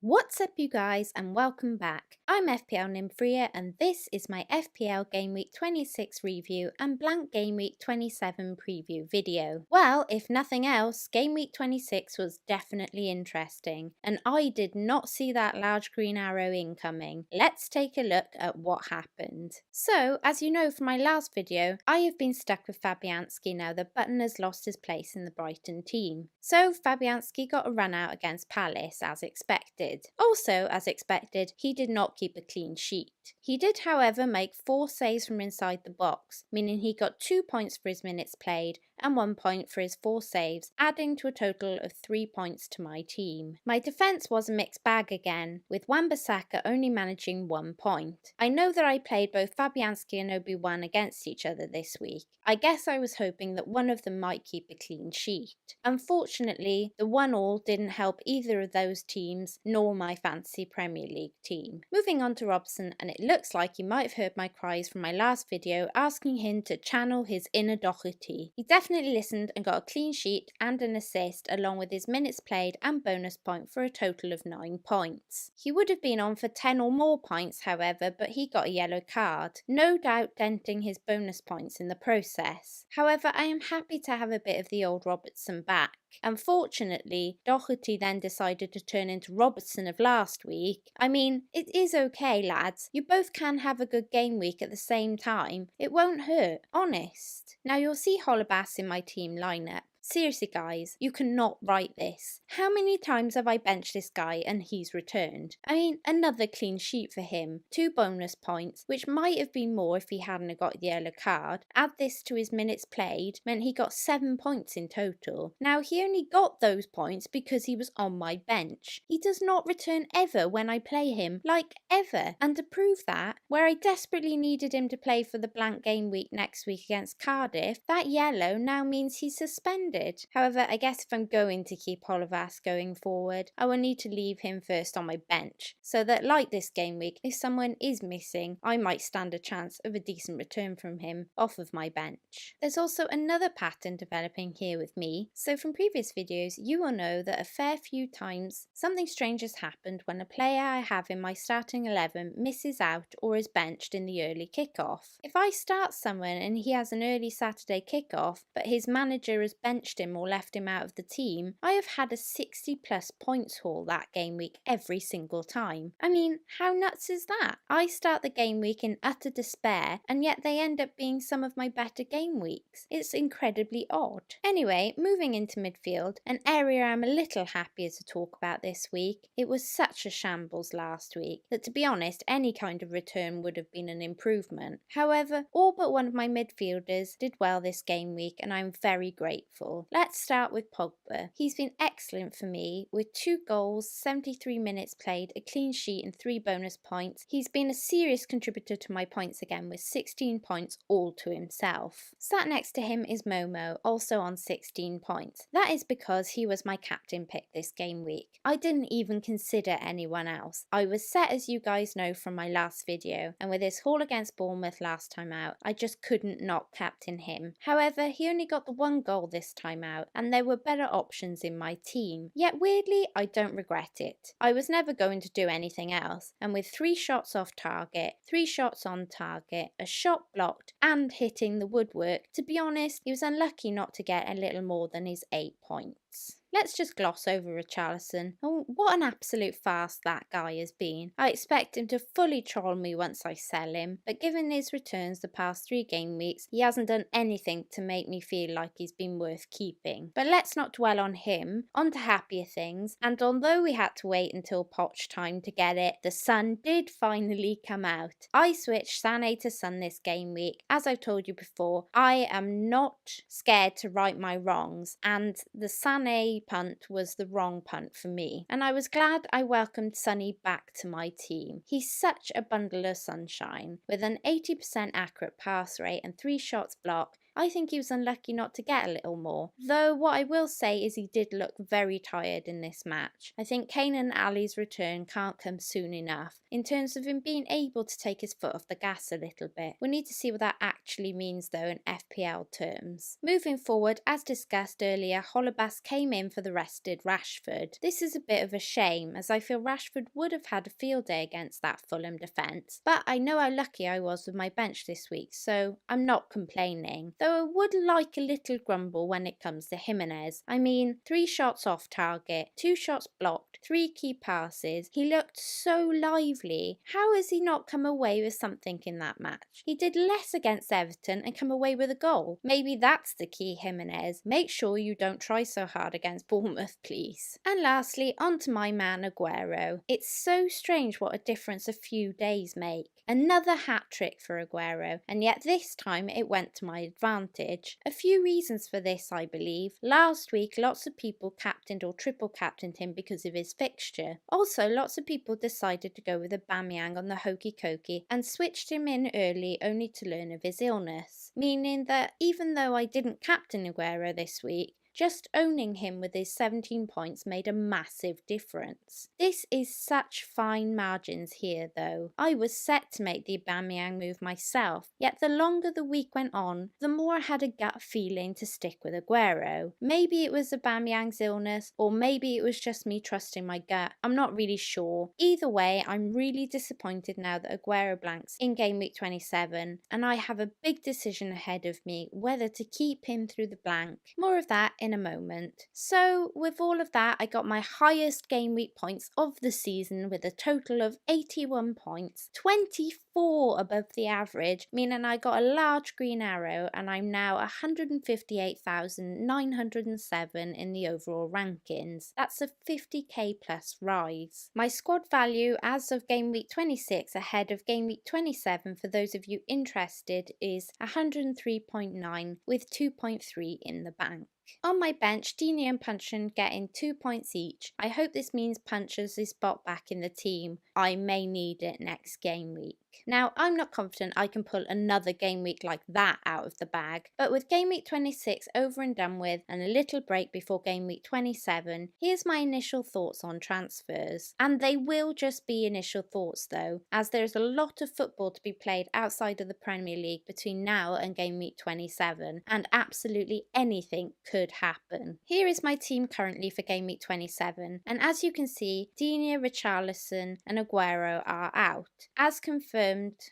What's up you guys and welcome back. I'm FPL Nymphria and this is my FPL Game Week 26 review and blank Game Week 27 preview video. Well, if nothing else, Game Week 26 was definitely interesting and I did not see that large green arrow incoming. Let's take a look at what happened. So, as you know from my last video, I have been stuck with Fabianski now that Button has lost his place in the Brighton team. So Fabianski got a run out against Palace as expected. Also, as expected, he did not keep a clean sheet. He did, however, make 4 saves from inside the box, meaning he got 2 points for his minutes played and 1 point for his 4 saves, adding to a total of 3 points to my team. My defence was a mixed bag again, with Wan-Bissaka only managing 1 point. I know that I played both Fabianski and Obi-Wan against each other this week. I guess I was hoping that one of them might keep a clean sheet. Unfortunately, the 1-1 didn't help either of those teams nor my fantasy Premier League team. Moving on to Robson, and it looks like you might have heard my cries from my last video asking him to channel his inner Doherty. He definitely listened and got a clean sheet and an assist along with his minutes played and bonus point for a total of 9 points. He would have been on for 10 or more points however, but he got a yellow card, no doubt denting his bonus points in the process. However, I am happy to have a bit of the old Robertson back. Unfortunately, Doherty then decided to turn into Robertson of last week. I mean, it is okay lads, you both can have a good game week at the same time, it won't hurt, honest. Now you'll see Holebas in my team lineup. Seriously guys, you cannot write this. How many times have I benched this guy and he's returned? I mean, another clean sheet for him, 2 bonus points, which might have been more if he hadn't got the yellow card. Add this to his minutes played, meant he got 7 points in total. Now he only got those points because he was on my bench. He does not return ever when I play him, like ever. And to prove that, where I desperately needed him to play for the blank game week next week against Cardiff, that yellow now means he's suspended. However, I guess if I'm going to keep Holebas going forward, I will need to leave him first on my bench, so that like this game week, if someone is missing, I might stand a chance of a decent return from him off of my bench. There's also another pattern developing here with me, so from previous videos you will know that a fair few times something strange has happened when a player I have in my starting 11 misses out or is benched in the early kickoff. If I start someone and he has an early Saturday kickoff, but his manager has benched him or left him out of the team, I have had a 60 plus points haul that game week every single time. I mean, how nuts is that? I start the game week in utter despair and yet they end up being some of my better game weeks. It's incredibly odd. Anyway, moving into midfield, an area I'm a little happier to talk about this week. It was such a shambles last week that to be honest any kind of return would have been an improvement. However, all but one of my midfielders did well this game week and I'm very grateful. Let's start with Pogba. He's been excellent for me with 2 goals, 73 minutes played, a clean sheet and 3 bonus points. He's been a serious contributor to my points again with 16 points all to himself. Sat next to him is Momo, also on 16 points. That is because he was my captain pick this game week. I didn't even consider anyone else. I was set as you guys know from my last video, and with his haul against Bournemouth last time out, I just couldn't not captain him. However, he only got the 1 goal this time out and there were better options in my team. Yet weirdly, I don't regret it. I was never going to do anything else, and with 3 shots off target, 3 shots on target, a shot blocked and hitting the woodwork, to be honest, he was unlucky not to get a little more than his 8 points. Let's just gloss over Richarlison. Oh, what an absolute farce that guy has been. I expect him to fully troll me once I sell him, but given his returns the past 3 game weeks, he hasn't done anything to make me feel like he's been worth keeping. But let's not dwell on him, on to happier things, and although we had to wait until Poch time to get it, the sun did finally come out. I switched Sané to Son this game week. As I've told you before, I am not scared to right my wrongs, and the Sané punt was the wrong punt for me, and I was glad I welcomed Sonny back to my team. He's such a bundle of sunshine. With an 80% accurate pass rate and 3 shots blocked, I think he was unlucky not to get a little more. Though what I will say is he did look very tired in this match. I think Kane and Ali's return can't come soon enough in terms of him being able to take his foot off the gas a little bit. We need to see what that actually means though in FPL terms. Moving forward, as discussed earlier, Holebas came in for the rested Rashford. This is a bit of a shame as I feel Rashford would have had a field day against that Fulham defence, but I know how lucky I was with my bench this week, so I'm not complaining. Though I would like a little grumble when it comes to Jimenez. I mean, 3 shots off target, 2 shots blocked, 3 key passes. He looked so lively. How has he not come away with something in that match? He did less against Everton and come away with a goal. Maybe that's the key, Jimenez. Make sure you don't try so hard against Bournemouth, please. And lastly, on to my man Aguero. It's so strange what a difference a few days make. Another hat-trick for Aguero, and yet this time it went to my advantage. A few reasons for this, I believe. Last week, lots of people captained or triple captained him because of his fixture. Also, lots of people decided to go with Aubameyang on the hokey cokey and switched him in early only to learn of his illness. Meaning that even though I didn't captain Aguero this week, just owning him with his 17 points made a massive difference. This is such fine margins here though. I was set to make the Aubameyang move myself, yet the longer the week went on, the more I had a gut feeling to stick with Aguero. Maybe it was Aubameyang's illness, or maybe it was just me trusting my gut. I'm not really sure. Either way, I'm really disappointed now that Aguero blanks in game week 27, and I have a big decision ahead of me whether to keep him through the blank. More of that in a moment. So with all of that, I got my highest game week points of the season with a total of 81 points, 24 above the average, meaning I got a large green arrow and I'm now 158,907 in the overall rankings. That's a 50k plus rise. My squad value as of game week 26 ahead of game week 27 for those of you interested is 103.9 with 2.3 in the bank. On my bench, Dini and Puncheon getting 2 points each. I hope this means Punches his spot back in the team. I may need it next game week. Now, I'm not confident I can pull another game week like that out of the bag, but with game week 26 over and done with and a little break before game week 27, here's my initial thoughts on transfers. And they will just be initial thoughts though, as there's a lot of football to be played outside of the Premier League between now and game week 27, and absolutely anything could happen. Here is my team currently for game week 27, and as you can see, Digne, Richarlison and Aguero are out, as confirmed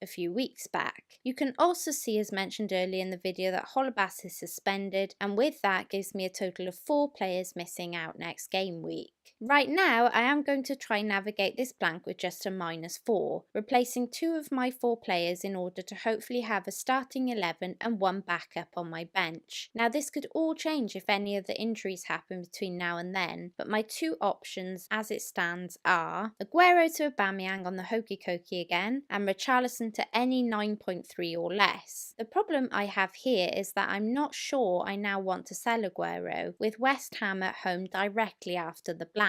a few weeks back. You can also see, as mentioned earlier in the video, that Holebas is suspended, and with that gives me a total of 4 players missing out next game week. Right now, I am going to try and navigate this blank with just a -4, replacing 2 of my 4 players in order to hopefully have a starting 11 and 1 backup on my bench. Now, this could all change if any of the injuries happen between now and then, but my 2 options as it stands are Aguero to Aubameyang on the hokey cokey again, and Richarlison to any 9.3 or less. The problem I have here is that I'm not sure I now want to sell Aguero, with West Ham at home directly after the blank.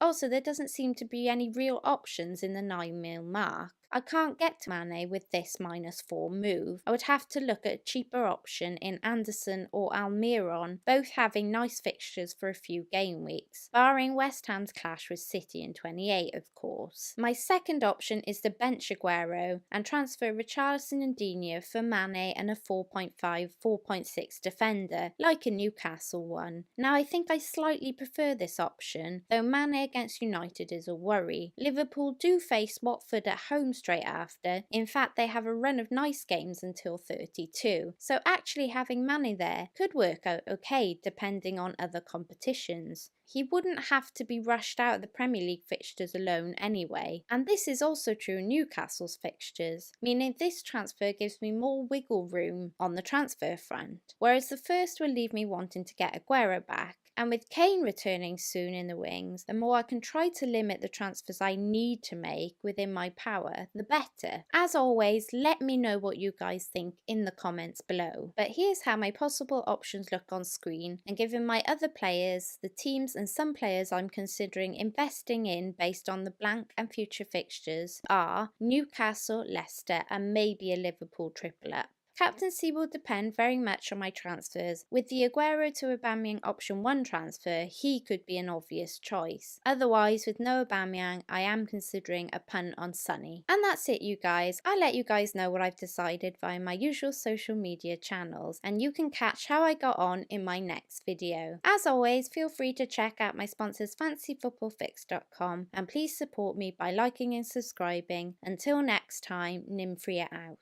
Also, there doesn't seem to be any real options in the 9 mil mark. I can't get to Mane with this -4 move. I would have to look at a cheaper option in Anderson or Almiron, both having nice fixtures for a few game weeks, barring West Ham's clash with City in 28, of course. My second option is to bench Aguero and transfer Richarlison and Digne for Mane and a 4.5, 4.6 defender, like a Newcastle one. Now, I think I slightly prefer this option, though Mane against United is a worry. Liverpool do face Watford at home straight after. In fact, they have a run of nice games until 32, so actually having Mane there could work out okay depending on other competitions. He wouldn't have to be rushed out of the Premier League fixtures alone anyway, and this is also true in Newcastle's fixtures, meaning this transfer gives me more wiggle room on the transfer front, whereas the first will leave me wanting to get Aguero back. And with Kane returning soon in the wings, the more I can try to limit the transfers I need to make within my power, the better. As always, let me know what you guys think in the comments below. But here's how my possible options look on screen, and given my other players, the teams and some players I'm considering investing in based on the blank and future fixtures are Newcastle, Leicester and maybe a Liverpool triple up. Captaincy will depend very much on my transfers. With the Aguero to Aubameyang option 1 transfer, he could be an obvious choice. Otherwise, with no Aubameyang, I am considering a punt on Sonny. And that's it, you guys. I'll let you guys know what I've decided via my usual social media channels, and you can catch how I got on in my next video. As always, feel free to check out my sponsors fantasyfootballfix.com, and please support me by liking and subscribing. Until next time, Nymphria out.